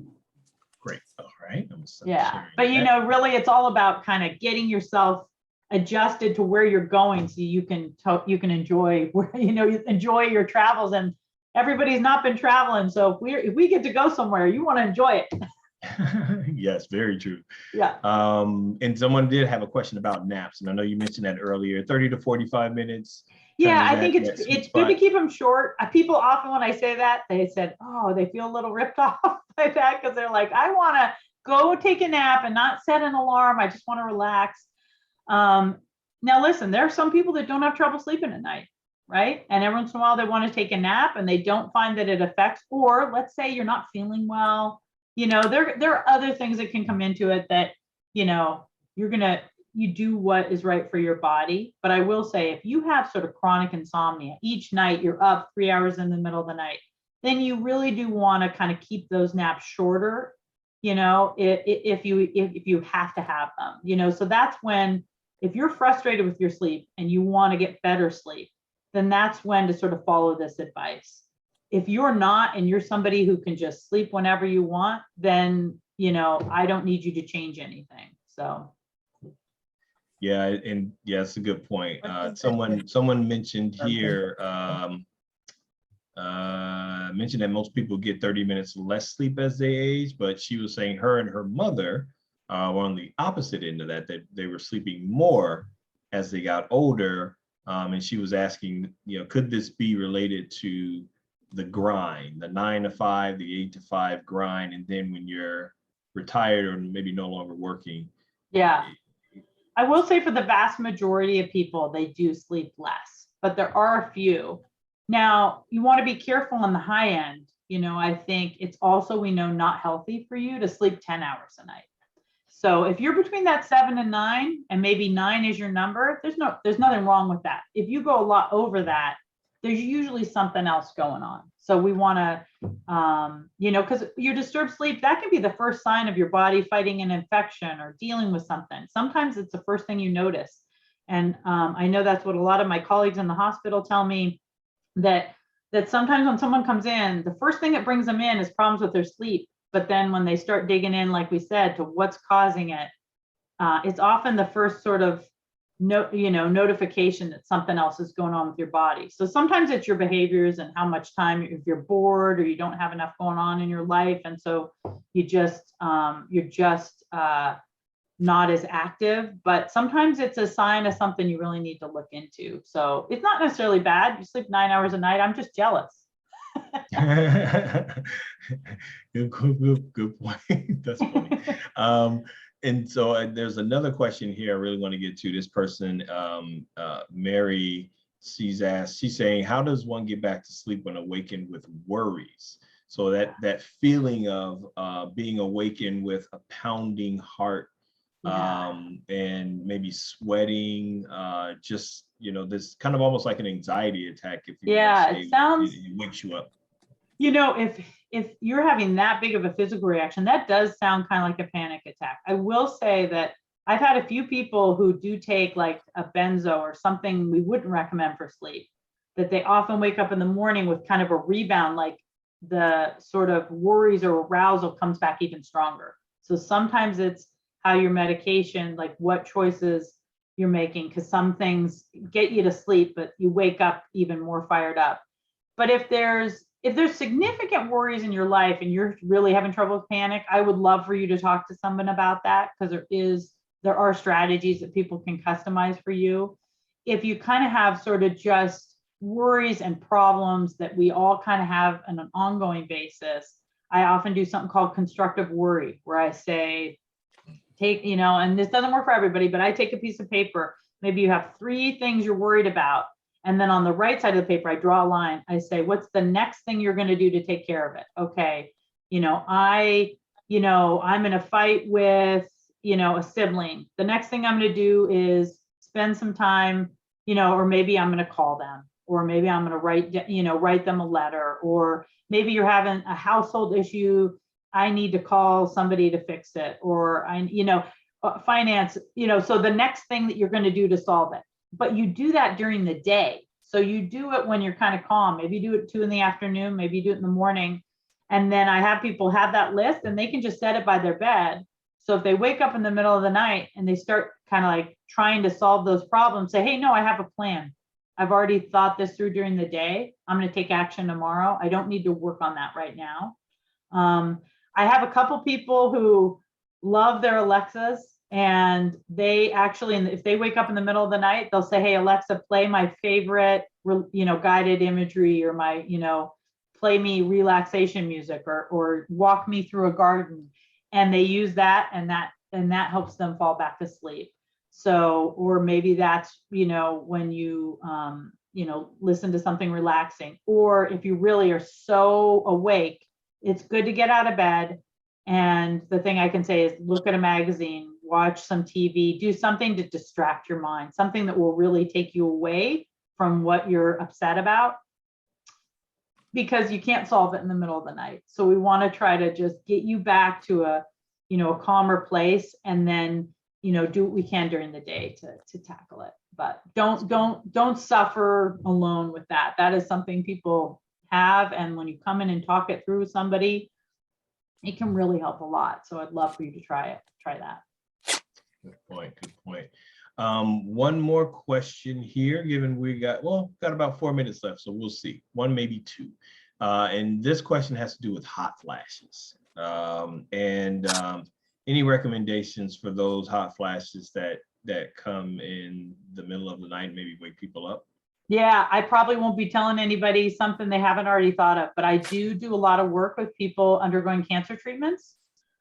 Great. All right. Yeah. But really it's all about kind of getting yourself adjusted to where you're going so you can enjoy enjoy your travels. And everybody's not been traveling. So if we get to go somewhere, you want to enjoy it. Yes, very true. Yeah. And someone did have a question about naps, and I know you mentioned that earlier, 30 to 45 minutes. Yeah, I think it's good to keep them short. People often, when I say that, they said, oh, they feel a little ripped off by that because they're like, I want to go take a nap and not set an alarm. I just want to relax. Now, listen, there are some people that don't have trouble sleeping at night, right? And every once in a while they want to take a nap and they don't find that it affects, or let's say you're not feeling well. There are other things that can come into it that, you do what is right for your body. But I will say, if you have sort of chronic insomnia, each night you're up 3 hours in the middle of the night, then you really do want to kind of keep those naps shorter, if you have to have them, so that's when, if you're frustrated with your sleep and you want to get better sleep, then that's when to sort of follow this advice. If you're not, and you're somebody who can just sleep whenever you want, then, I don't need you to change anything. So. Yeah, and yeah, it's a good point. Someone mentioned here, mentioned that most people get 30 minutes less sleep as they age, but she was saying her and her mother were on the opposite end of that they were sleeping more as they got older. And she was asking, could this be related to the grind, the 9 to 5, the 8 to 5 grind, and then when you're retired or maybe no longer working? Yeah. I will say for the vast majority of people, they do sleep less, but there are a few. Now, you want to be careful on the high end. I think it's also, we know, not healthy for you to sleep 10 hours a night. So if you're between that 7 and 9, and maybe 9 is your number, there's nothing wrong with that. If you go a lot over that, there's usually something else going on. So we want to, because your disturbed sleep, that can be the first sign of your body fighting an infection or dealing with something. Sometimes it's the first thing you notice. And I know that's what a lot of my colleagues in the hospital tell me, that sometimes when someone comes in, the first thing that brings them in is problems with their sleep. But then when they start digging in, like we said, to what's causing it, it's often the first sort of notification that something else is going on with your body. So sometimes it's your behaviors and how much time, if you're bored or you don't have enough going on in your life, and so you're just not as active. But sometimes it's a sign of something you really need to look into. So it's not necessarily bad. You sleep 9 hours a night. I'm just jealous. Good point. That's funny. And so there's another question here I really want to get to. This person, Mary, she's saying, how does one get back to sleep when awakened with worries? So that feeling of being awakened with a pounding heart, and maybe sweating, just, this kind of almost like an anxiety attack. If you it sounds, it wakes you up. If you're having that big of a physical reaction, that does sound kind of like a panic attack. I will say that I've had a few people who do take like a benzo or something we wouldn't recommend for sleep, that they often wake up in the morning with kind of a rebound, like the sort of worries or arousal comes back even stronger. So sometimes it's how your medication, like what choices you're making, because some things get you to sleep, but you wake up even more fired up. But if there's if there's significant worries in your life and you're really having trouble with panic, I would love for you to talk to someone about that, because there are strategies that people can customize for you. If you kind of have sort of just worries and problems that we all kind of have on an ongoing basis, I often do something called constructive worry, where I say, take, and this doesn't work for everybody, but I take a piece of paper. Maybe you have 3 things you're worried about. And then on the right side of the paper, I draw a line. I say, what's the next thing you're going to do to take care of it? Okay. I'm in a fight with, a sibling. The next thing I'm going to do is spend some time, or maybe I'm going to call them, or maybe I'm going to write them a letter, or maybe you're having a household issue. I need to call somebody to fix it, or finance, so the next thing that you're going to do to solve it. But you do that during the day. So you do it when you're kind of calm. Maybe you do it 2 in the afternoon, maybe you do it in the morning. And then I have people have that list and they can just set it by their bed. So if they wake up in the middle of the night and they start kind of like trying to solve those problems, say, hey, no, I have a plan. I've already thought this through during the day. I'm going to take action tomorrow. I don't need to work on that right now. I have a couple people who love their Alexas. And they actually, if they wake up in the middle of the night, they'll say, hey, Alexa, play my favorite, guided imagery, or my, play me relaxation music, or walk me through a garden. And they use that, and that helps them fall back to sleep. So, or maybe that's, when you, listen to something relaxing, or if you really are so awake, it's good to get out of bed. And the thing I can say is look at a magazine, watch some TV, do something to distract your mind, something that will really take you away from what you're upset about, because you can't solve it in the middle of the night. So we want to try to just get you back to a calmer place, and then, do what we can during the day to tackle it. But don't suffer alone with that. That is something people have. And when you come in and talk it through with somebody, it can really help a lot. So I'd love for you to try that. Good point. Good point. One more question here, given we got about 4 minutes left, so we'll see. 1, maybe 2. And this question has to do with hot flashes. Any recommendations for those hot flashes that come in the middle of the night, maybe wake people up? Yeah, I probably won't be telling anybody something they haven't already thought of, but I do a lot of work with people undergoing cancer treatments.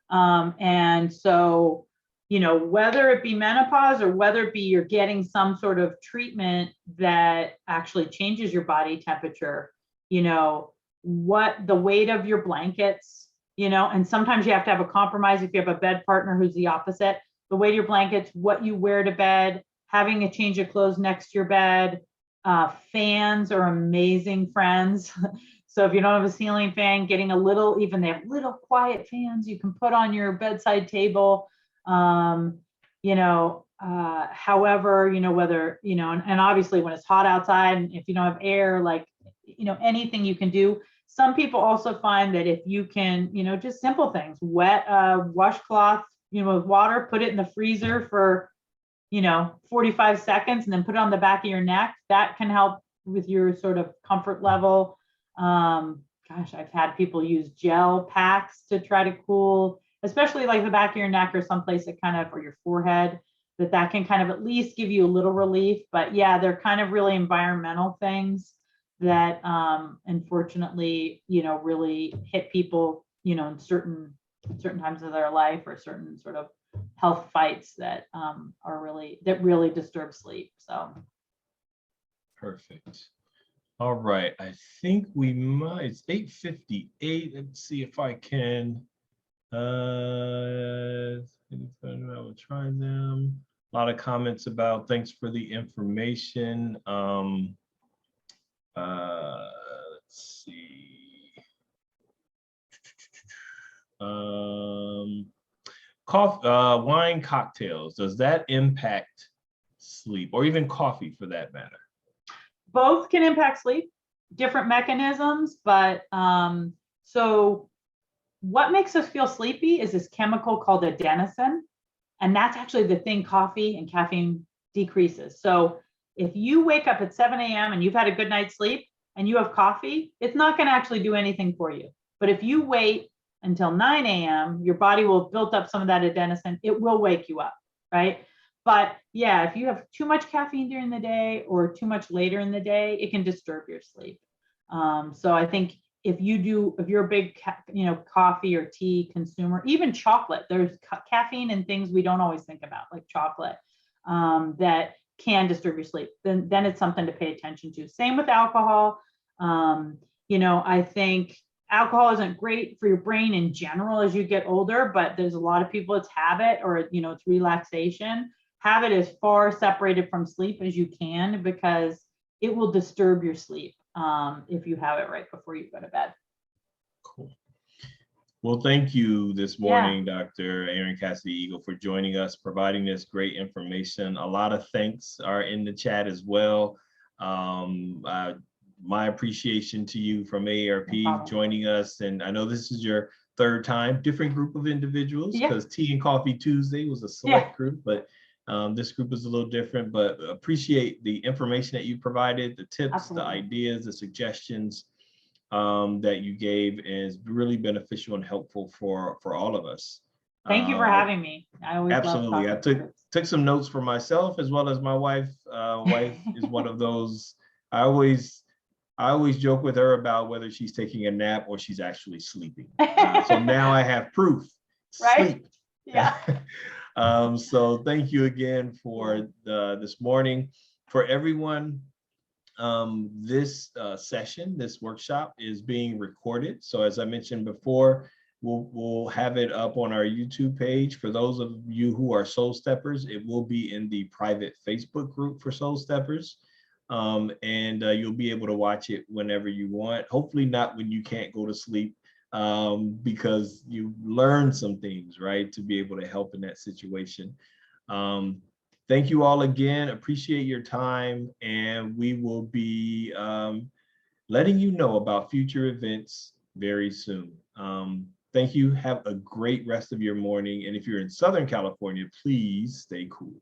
And so, whether it be menopause or whether it be you're getting some sort of treatment that actually changes your body temperature, what the weight of your blankets, and sometimes you have to have a compromise if you have a bed partner who's the opposite. The weight of your blankets, what you wear to bed, having a change of clothes next to your bed. Fans are amazing friends. So if you don't have a ceiling fan, getting they have little quiet fans you can put on your bedside table. However, whether, and obviously when it's hot outside, and if you don't have air, like, anything you can do. Some people also find that if you can, just simple things, wet washcloth, with water, put it in the freezer for 45 seconds, and then put it on the back of your neck. That can help with your sort of comfort level. I've had people use gel packs to try to cool, especially like the back of your neck or someplace that kind of, or your forehead, that can kind of at least give you a little relief. But yeah, they're kind of really environmental things that unfortunately, really hit people, in certain times of their life, or certain sort of health fights that really disturb sleep. So perfect. All right, I think we might. It's 8:58. Let's see if I can. I will try them. A lot of comments about thanks for the information. Let's see. Wine cocktails, does that impact sleep, or even coffee for that matter? Both can impact sleep, different mechanisms, but so what makes us feel sleepy is this chemical called adenosine, and that's actually the thing coffee and caffeine decreases. So if you wake up at 7 a.m. and you've had a good night's sleep, and you have coffee, it's not going to actually do anything for you. But if you wait until 9 a.m., your body will have built up some of that adenosine. It will wake you up, right? But yeah, if you have too much caffeine during the day or too much later in the day, it can disturb your sleep. So I think if you're a big, coffee or tea consumer, even chocolate, there's caffeine in things we don't always think about, like chocolate, that can disturb your sleep. Then it's something to pay attention to. Same with alcohol. I think alcohol isn't great for your brain in general as you get older, but there's a lot of people, it's habit or, it's relaxation. Habit is far separated from sleep as you can, because it will disturb your sleep if you have it right before you go to bed. Cool. Well, thank you this morning, Dr. Erin Cassidy Eagle, for joining us, providing this great information. A lot of thanks are in the chat as well. My appreciation to you from AARP joining us. And I know this is your third time, different group of individuals, because Tea and Coffee Tuesday was a select group, but this group is a little different. But appreciate the information that you provided, the tips, the ideas, the suggestions that you gave is really beneficial and helpful for all of us. Thank you for having me. I always absolutely. I took some notes for myself, as well as my wife. Wife is one of those. I always joke with her about whether she's taking a nap or she's actually sleeping. So now I have proof. Right? Sleep. Yeah. So thank you again for this morning. For everyone, this session, this workshop is being recorded. So as I mentioned before, we'll have it up on our YouTube page. For those of you who are Soul Steppers, it will be in the private Facebook group for Soul Steppers. And you'll be able to watch it whenever you want. Hopefully not when you can't go to sleep, because you learn some things, right, to be able to help in that situation. Thank you all again. Appreciate your time, and we will be letting you know about future events very soon. Thank you. Have a great rest of your morning. And if you're in Southern California, please stay cool.